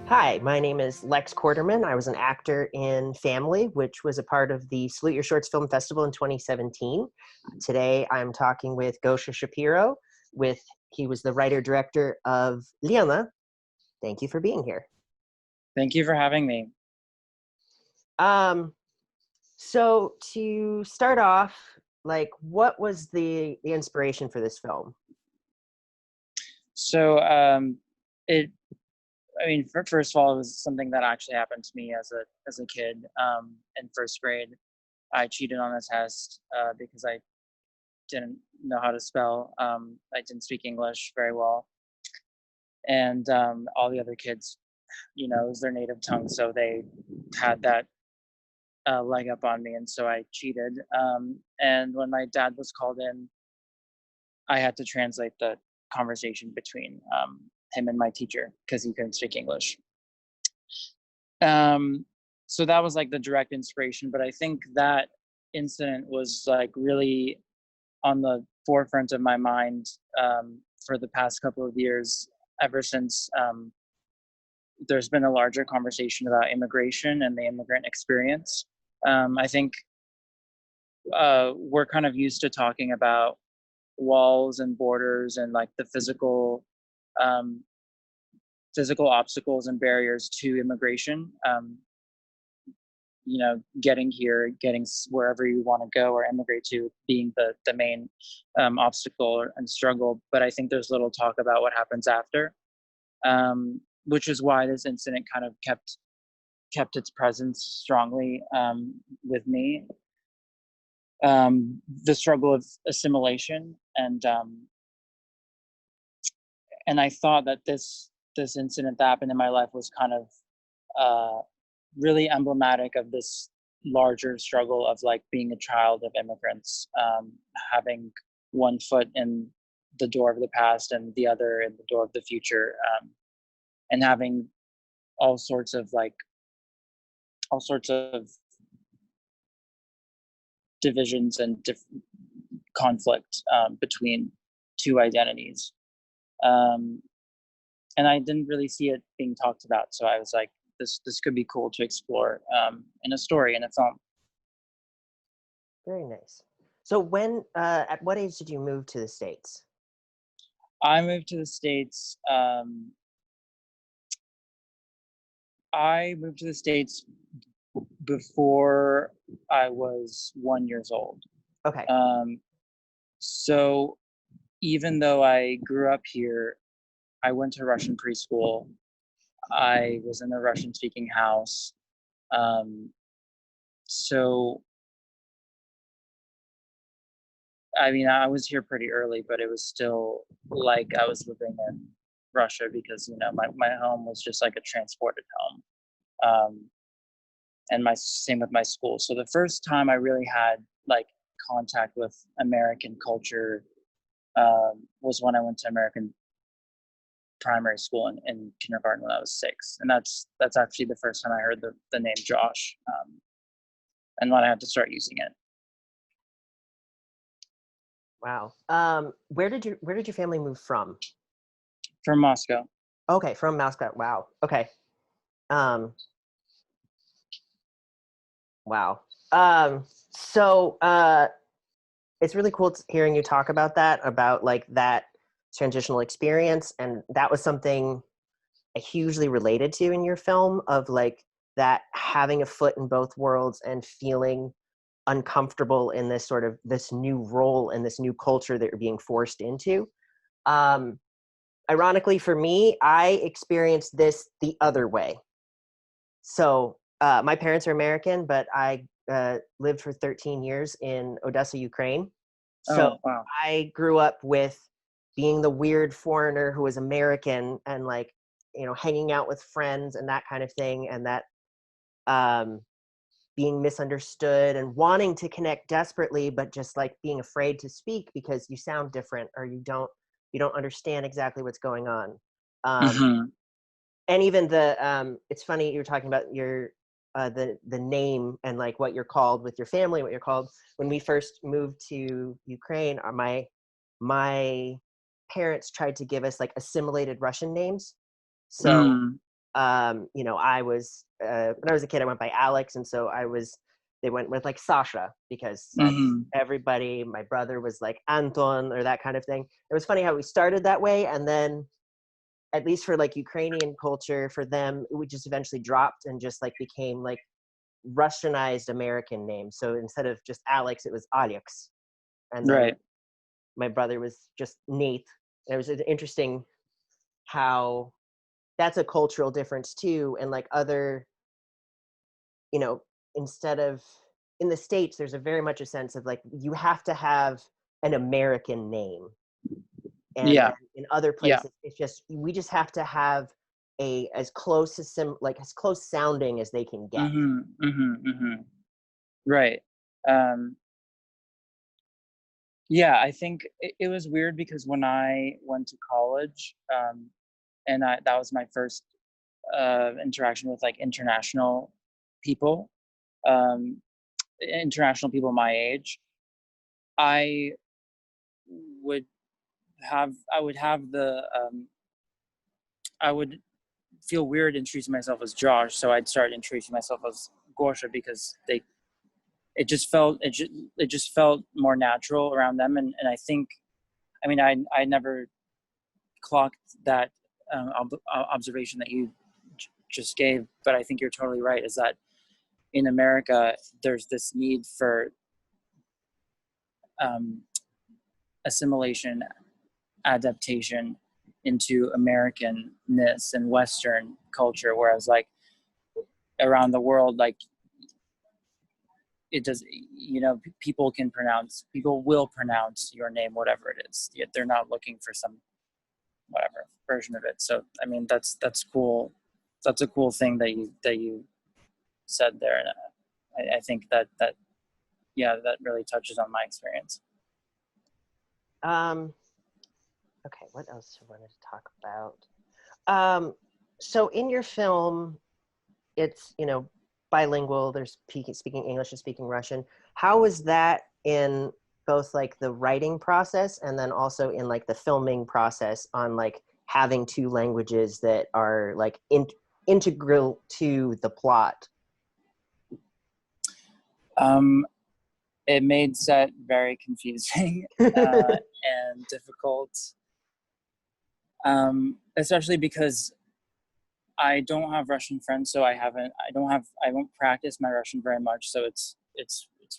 Hi, my name is Lex Quarterman. I was an actor in Family, which was a part of the Salute Your Shorts Film Festival in 2017. Today, I'm talking with Gosha Shapiro. He was the writer-director of Lena. Thank you for being here. Thank you for having me. So to start off, what was the inspiration for this film? So, first of all, it was something that actually happened to me as a kid. In first grade, I cheated on a test because I didn't know how to spell. I didn't speak English very well, and all the other kids, it was their native tongue, so they had that leg up on me, and so I cheated. And when my dad was called in, I had to translate the conversation between him and my teacher because he couldn't speak English. So that was like the direct inspiration, but I think that incident was like really on the forefront of my mind for the past couple of years, ever since there's been a larger conversation about immigration and the immigrant experience. I think we're kind of used to talking about walls and borders and like the physical obstacles and barriers to immigration. Getting here, getting wherever you want to go or immigrate to being the main obstacle and struggle. But I think there's little talk about what happens after, which is why this incident kind of kept its presence strongly with me. The struggle of assimilation, and I thought that this incident that happened in my life was kind of really emblematic of this larger struggle of like being a child of immigrants, having one foot in the door of the past and the other in the door of the future, and having all sorts of divisions and conflict between two identities. And I didn't really see it being talked about, so I was like, this could be cool to explore in a story, in a film. Very nice. So at what age did you move to the States? I moved to the States. I moved to the States before I was 1 year old. Okay. So even though I grew up here, I went to Russian preschool. I was in a Russian-speaking house. So, I mean, I was here pretty early, but it was still like I was living in Russia because, my home was just like a transported home. And same with my school. So the first time I really had like contact with American culture was when I went to American primary school in kindergarten when I was 6, and that's actually the first time I heard the name Josh, and when I had to start using it. Wow. Where did your family move from? From Moscow. Okay, from Moscow. Wow. Okay. Wow. So it's really cool hearing you talk about that, about like that transitional experience, and that was something I hugely related to in your film, of like that having a foot in both worlds and feeling uncomfortable in this new role and this new culture that you're being forced into. Ironically for me, I experienced this the other way. So my parents are American, but I lived for 13 years in Odessa, Ukraine. So Oh, wow. I grew up with being the weird foreigner who was American and like, hanging out with friends and that kind of thing. And that being misunderstood and wanting to connect desperately, but just like being afraid to speak because you sound different or you don't understand exactly what's going on. Mm-hmm. And even it's funny you were talking about your the name and like what you're called with your family, what you're called. When we first moved to Ukraine, my parents tried to give us like assimilated Russian names. So you know, I was when I was a kid, I went by Alex, and so they went with like Sasha because that's everybody. My brother was like Anton or that kind of thing. It was funny how we started that way, and then at least for like Ukrainian culture, for them, we just eventually dropped and just like became like Russianized American names. So instead of just Alex, it was Alex, and then Right. my brother was just Nate. It was interesting how that's a cultural difference too, and like other, you know, instead of in the States, there's a very much a sense of like you have to have an American name, and then Yeah. in other Yeah. places, it's just we just have to have a as close as like as close sounding as they can get. Right. Um, yeah, I think it was weird because when I went to college, and that was my first interaction with like people, um, international people my age. I would I would have I would feel weird introducing myself as Josh, so I'd start introducing myself as Gosha because it just felt more natural around them, and I think, I mean, I never clocked that observation that you just gave, but I think you're totally right. Is that in America there's this need for um, assimilation, adaptation into Americanness and Western culture, whereas like around the world, like it does, you know, people will pronounce your name whatever it is, yet they're not looking for some whatever version of it. So I mean, that's cool. That's a cool thing that you said there, and I think that yeah, that really touches on my experience. Um, okay, what else do I wanted to talk about? So in your film, it's, you know, bilingual. There's speaking English and speaking Russian. How was that in both like the writing process and then also in like the filming process on like having two languages that are like integral to the plot? It made set very confusing and difficult, especially because I don't have Russian friends, so I won't practice my Russian very much. So it's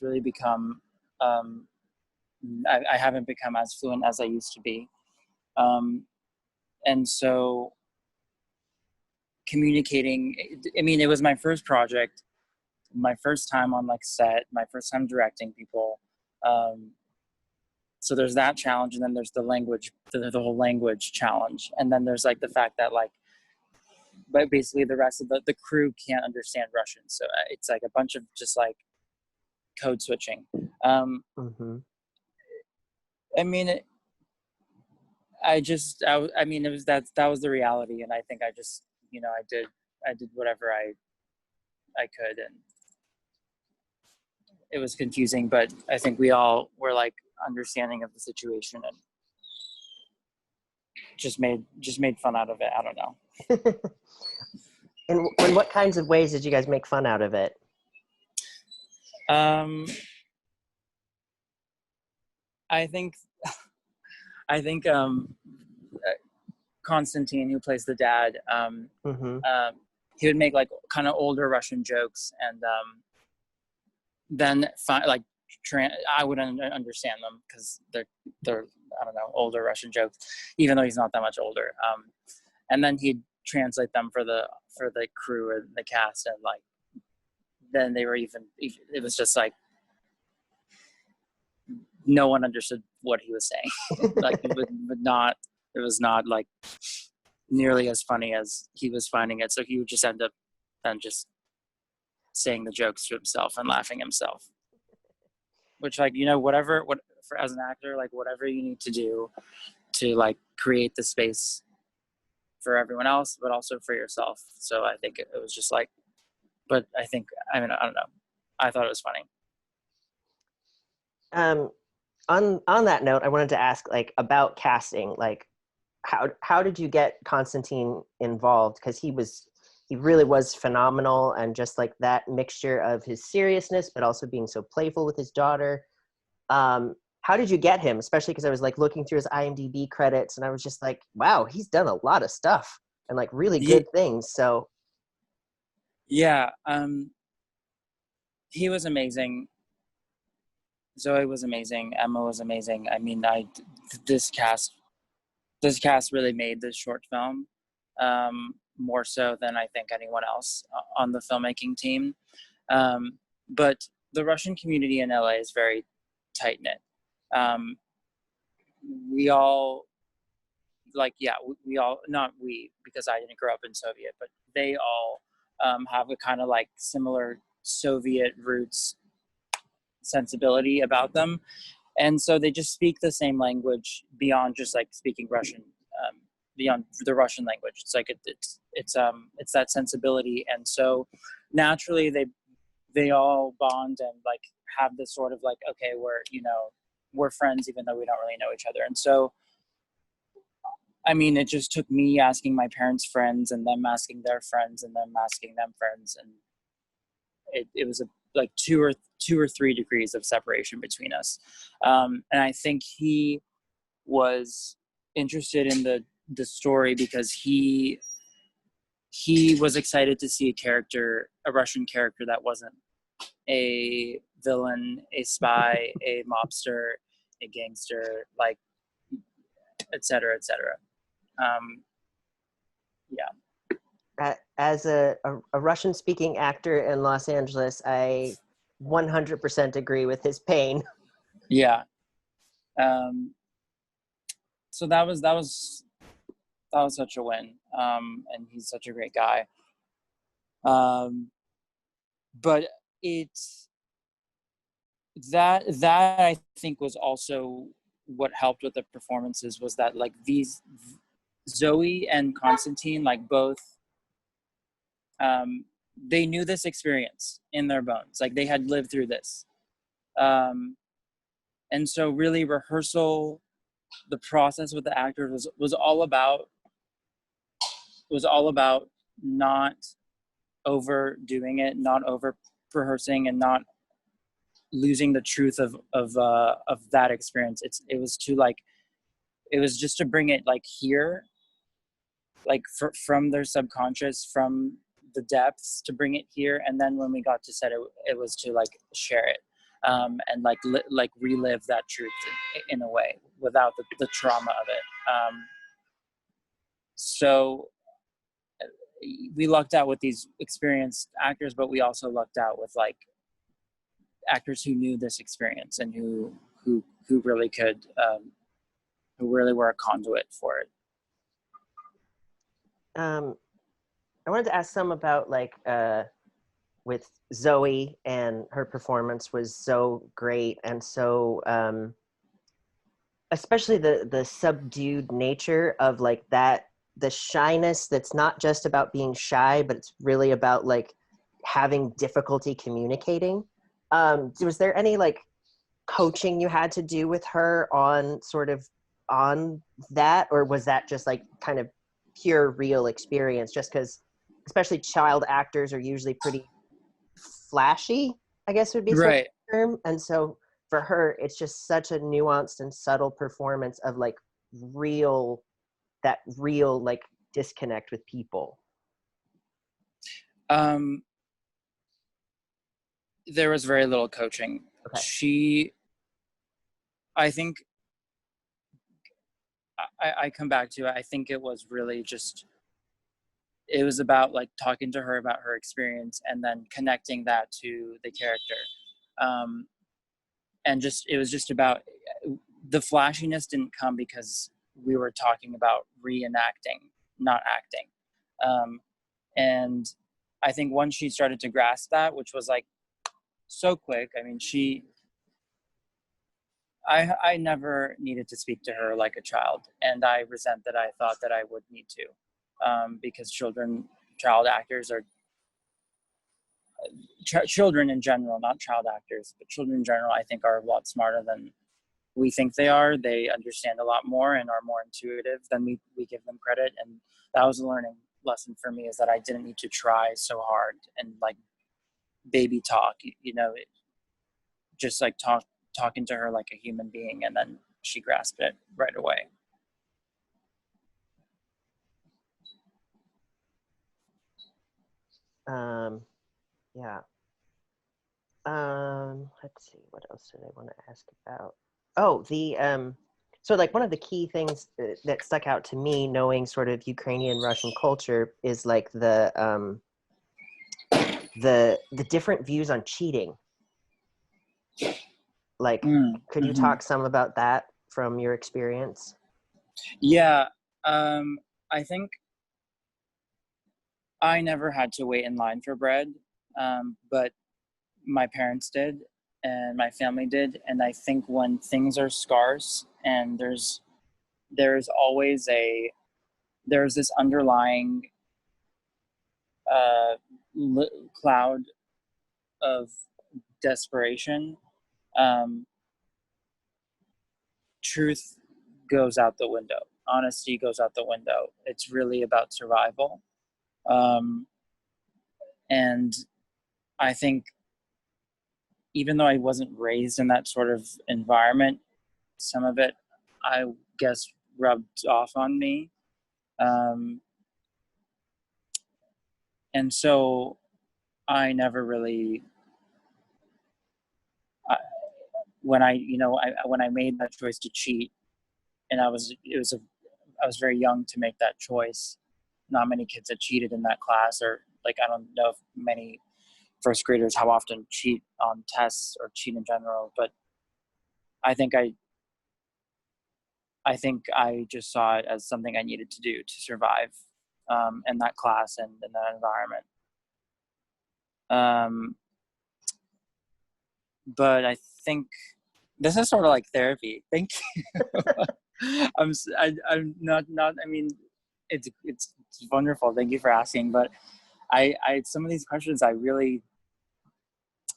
really become, um, I haven't become as fluent as I used to be. Um, and so communicating, I mean, it was my first project, my first time on like set, my first time directing people. Um, so there's that challenge, and then there's the language, the whole language challenge. And then there's like the fact that like, but basically the rest of the crew can't understand Russian. So it's like a bunch of just like code switching. Mm-hmm. I mean, I mean, it was that was the reality. And I think I just, you know, I did whatever I could, and it was confusing, but I think we all were like understanding of the situation and just made fun out of it. I don't know. And what kinds of ways did you guys make fun out of it? Um, I think I think Konstantin, who plays the dad, Mm-hmm. he would make like kind of older Russian jokes, and then like I wouldn't understand them because they're I don't know, older Russian jokes, even though he's not that much older. And then he'd translate them for the crew or the cast, and like then they were even it was just like no one understood what he was saying. Like it was not like nearly as funny as he was finding it. So he would just end up then just saying the jokes to himself and laughing himself. Which, like, you know, for as an actor, like whatever you need to do to like create the space for everyone else, but also for yourself. So I think it was just like, but I think, I mean, I don't know. I thought it was funny. Um, on that note, I wanted to ask like about casting. Like, how did you get Constantine involved? Because he was he really was phenomenal, and just like that mixture of his seriousness but also being so playful with his daughter. How did you get him? Especially because I was like looking through his IMDb credits, and I was just like, wow, he's done a lot of stuff and like really good things. So yeah, he was amazing. Zoe was amazing. Emma was amazing. I mean, this cast really made this short film, more so than I think anyone else on the filmmaking team. But the Russian community in LA is very tight knit. We all we all, not we, because I didn't grow up in Soviet, but they all have a kind of like similar Soviet roots sensibility about them. And so they just speak the same language beyond just like speaking Russian, beyond the Russian language. It's like it's that sensibility, and so naturally they all bond and like have this sort of like, okay, we're friends even though we don't really know each other. And so, I mean, it just took me asking my parents' friends and them asking their friends and them asking them friends, and it was like two or three degrees of separation between us. And I think he was interested in the story because he was excited to see a Russian character that wasn't a villain, a spy, a mobster, a gangster, like, et cetera, et cetera. Yeah. As a Russian speaking actor in Los Angeles, I 100% agree with his pain. Yeah. So that was such a win. And he's such a great guy. But that I think was also what helped with the performances, was that like these Zoe and Konstantin, like both, they knew this experience in their bones, like they had lived through this. And so really rehearsal, the process with the actors was all about not overdoing it, not over rehearsing, and not losing the truth of that experience. It was just to bring it like here, like from their subconscious, from the depths, to bring it here. And then when we got to set it was to like share it, and like relive that truth in a way without the trauma of it. So we lucked out with these experienced actors, but we also lucked out with like actors who knew this experience and who really could, who really were a conduit for it. I wanted to ask some about like with Zoe, and her performance was so great, and so especially the subdued nature of like that, the shyness that's not just about being shy, but it's really about like having difficulty communicating. Was there any like coaching you had to do with her on sort of on that, or was that just like kind of pure real experience? Just because especially child actors are usually pretty flashy, I guess would be sort of Right. the term. And so for her, it's just such a nuanced and subtle performance of like real like disconnect with people. There was very little coaching. Okay. I think I come back to it. I think it was really just, it was about like talking to her about her experience and then connecting that to the character. And it was just about, the flashiness didn't come because we were talking about reenacting, not acting. And I think once she started to grasp that, which was like so quick, I mean, I never needed to speak to her like a child, and I resent that I thought that I would need to, because child actors are, children in general, not child actors, but children in general, I think are a lot smarter than we think they are. They understand a lot more and are more intuitive than we give them credit. And that was a learning lesson for me is that I didn't need to try so hard and like baby talk, just like talking to her like a human being, and then she grasped it right away. Yeah. Let's see, what else did I want to ask about? Oh, so like one of the key things that stuck out to me, knowing sort of Ukrainian Russian culture, is like the different views on cheating. Like, could you talk some about that from your experience? Yeah, I think I never had to wait in line for bread, but my parents did and my family did. And I think when things are scarce and there's always there's this underlying cloud of desperation, truth goes out the window. Honesty goes out the window. It's really about survival. And I think even though I wasn't raised in that sort of environment, some of it, I guess, rubbed off on me. And so I never really, when I made that choice to cheat, and I was very young to make that choice. Not many kids had cheated in that class, or like, I don't know if many first graders how often cheat on tests or cheat in general, but I think I just saw it as something I needed to do to survive in that class and in that environment. But I think this is sort of like therapy. Thank you. I'm not. I mean, it's wonderful. Thank you for asking. But I some of these questions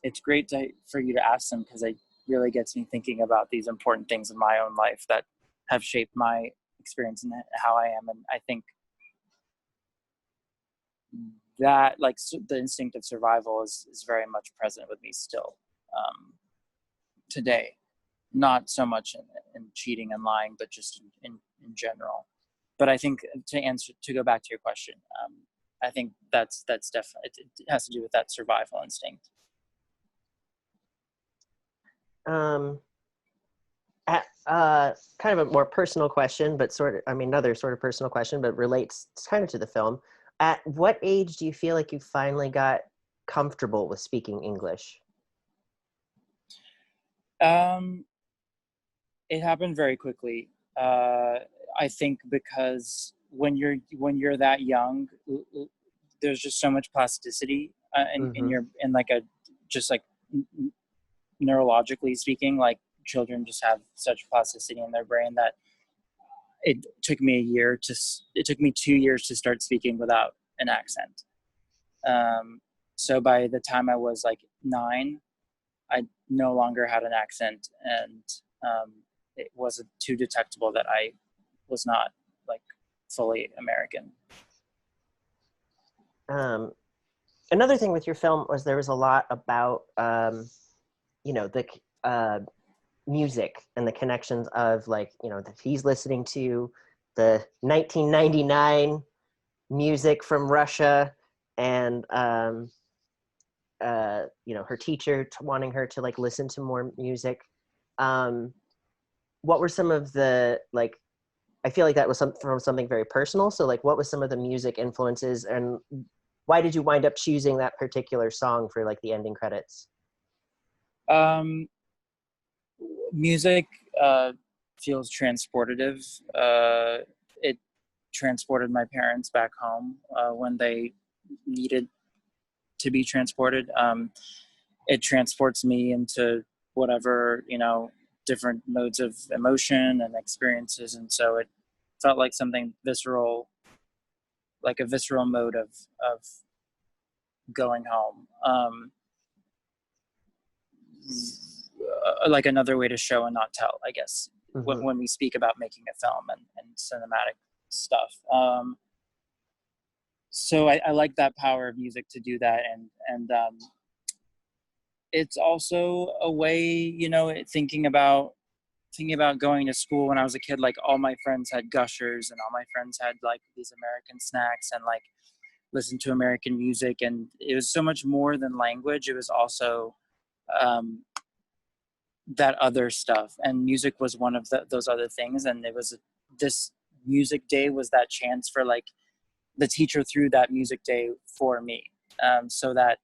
it's great for you to ask them, because it really gets me thinking about these important things in my own life that have shaped my experience and how I am. And I think that the instinct of survival is very much present with me still today. Not so much in cheating and lying, but just in general. But I think to go back to your question, I think that's definitely, it has to do with that survival instinct. Kind of a more personal question, but another sort of personal question, but relates kind of to the film. At what age do you feel like you finally got comfortable with speaking English? It happened very quickly. I think because when you're that young, there's just so much plasticity in like just like neurologically speaking, like children just have such plasticity in their brain that it took me 2 years to start speaking without an accent. So by the time I was like 9, I no longer had an accent, and it wasn't too detectable that I was not like fully American. Another thing with your film was there was a lot about the music and the connections of that he's listening to the 1999 music from Russia, and her teacher wanting her to listen to more music. What were some of the I feel like that was from something very personal. So what was some of the music influences, and why did you wind up choosing that particular song for the ending credits? Music feels transportative. It transported my parents back home when they needed to be transported. It transports me into whatever, different modes of emotion and experiences. And so it felt like something visceral, like a visceral mode of going home. Like another way to show and not tell, I guess, when we speak about making a film and cinematic stuff. so I like that power of music to do that. And it's also a way, you know, thinking about going to school when I was a kid. Like, all my friends had gushers, and all my friends had like these American snacks, and like listened to American music. And it was so much more than language. It was also that other stuff, and music was one of those other things. And it was this music day was that chance for like the teacher threw that music day for me, so that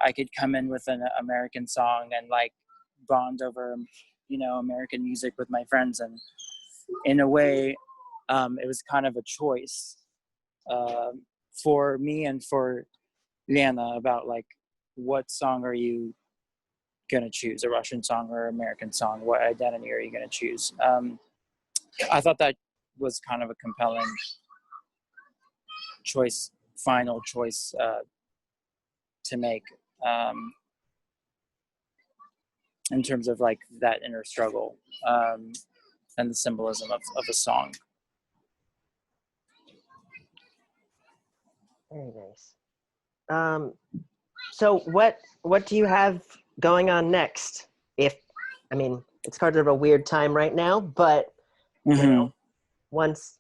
I could come in with an American song and like bond over, you know, American music with my friends. And in a way, it was kind of a choice for me and for Lena about like, what song are you gonna choose, a Russian song or American song? What identity are you gonna choose? I thought that was kind of a compelling choice, final choice to make, in terms of like that inner struggle, and the symbolism of a song. Very nice. So what do you have going on next? I mean, it's kind of a weird time right now, but you know, once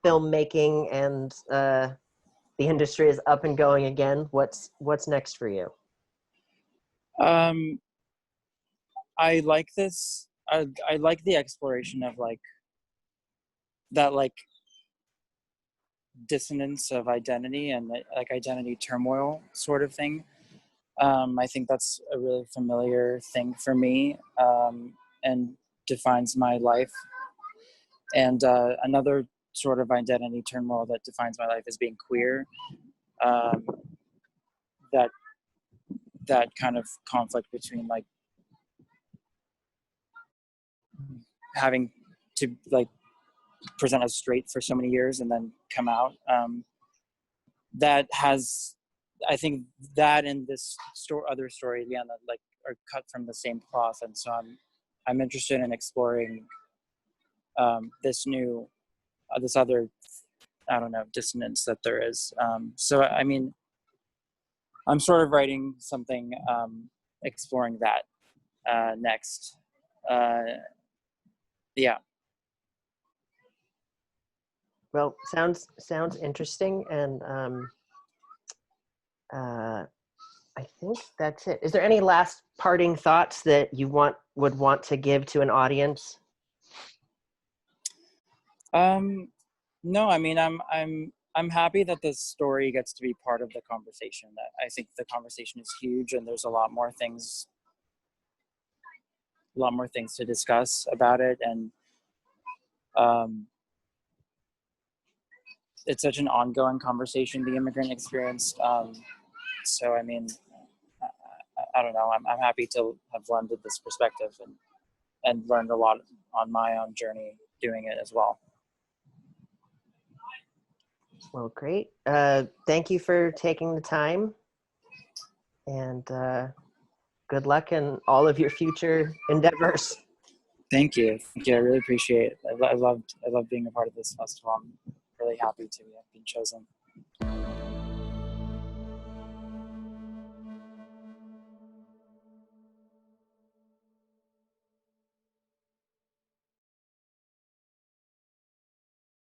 filmmaking and the industry is up and going again, what's next for you? I like this. I like the exploration of like that, like dissonance of identity and like identity turmoil sort of thing. I think that's a really familiar thing for me, and defines my life. And another sort of identity turmoil that defines my life is being queer. Um, that kind of conflict between like having to like present as straight for so many years and then come out. That has, I think that in this other story, Lena, like are cut from the same cloth. And so I'm interested in exploring this new, this other, I don't know, dissonance that there is. So, I mean, I'm sort of writing something, exploring that next. Yeah. Well, sounds interesting, and I think that's it. Is there any last parting thoughts that you would want to give to an audience? No, I mean, I'm happy that this story gets to be part of the conversation. I think the conversation is huge, and there's a lot more things to discuss about it. And it's such an ongoing conversation, the immigrant experience. So, I mean, I don't know. I'm happy to have blended this perspective and learned a lot on my own journey doing it as well. Well, great. Thank you for taking the time, and good luck in all of your future endeavors. Thank you. I really appreciate it. I loved being a part of this festival. I'm really happy to have been chosen.